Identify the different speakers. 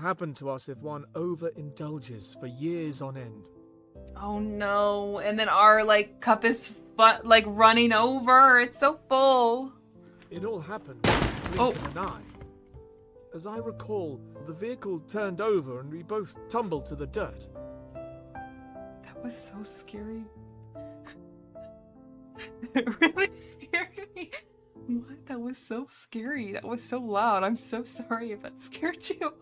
Speaker 1: happen to us if one overindulges for years on end.
Speaker 2: Oh no. And then our, like, cup is, like, running over. It's so full.
Speaker 1: It all happened in the blink of an eye. As I recall, the vehicle turned over and we both tumbled to the dirt.
Speaker 2: That was so scary. It really scared me. What? That was so scary. That was so loud. I'm so sorry if that scared you.